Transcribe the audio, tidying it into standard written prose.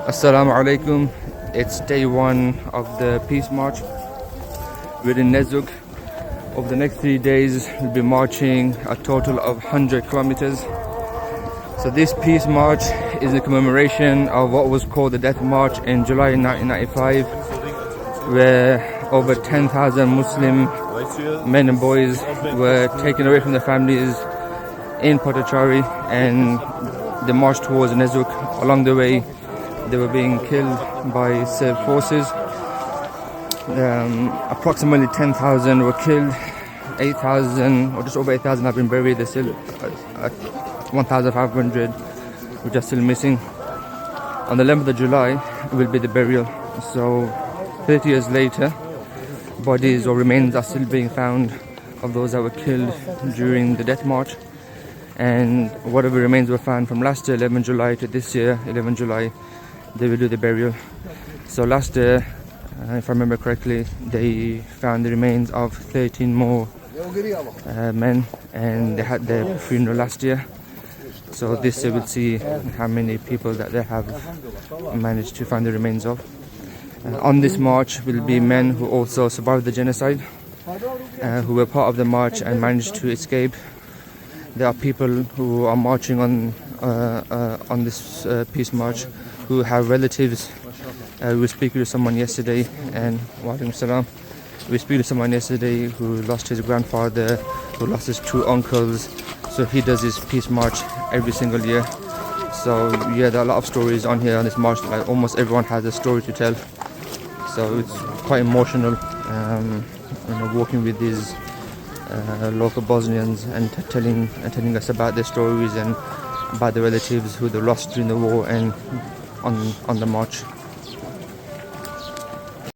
Assalamu alaikum. It's day one of the peace march. We're in Nezuk. Over the next 3 days, we'll be marching a total of 100 kilometers. So this peace march is a commemoration of what was called the Death March in July 1995, where over 10,000 Muslim men and boys were taken away from their families in Potachari, and they marched towards Nezuk. Along the way, they were being killed by Serb forces. Approximately 10,000 were killed. 8,000 or just over 8,000 have been buried. There's still 1,500 which are still missing. On the 11th of July will be the burial. So 30 years later, bodies or remains are still being found of those that were killed during the death march. And whatever remains were found from last year, 11 July, to this year, 11 July, they will do the burial. So last year, if I remember correctly, they found the remains of 13 more men, and they had their funeral last year. So this year we'll see how many people that they have managed to find the remains of. On this march will be men who also survived the genocide, who were part of the march and managed to escape. There are people who are marching on this peace march who have relatives. We were speaking to someone yesterday, and Walaikum Salam. We were speaking to someone yesterday who lost his grandfather, who lost his 2 uncles. So he does his peace march every single year. So yeah, there are a lot of stories on here on this march. Like almost everyone has a story to tell. So it's quite emotional, walking with these local Bosnians and telling us about their stories and about the relatives who they lost during the war and on the march.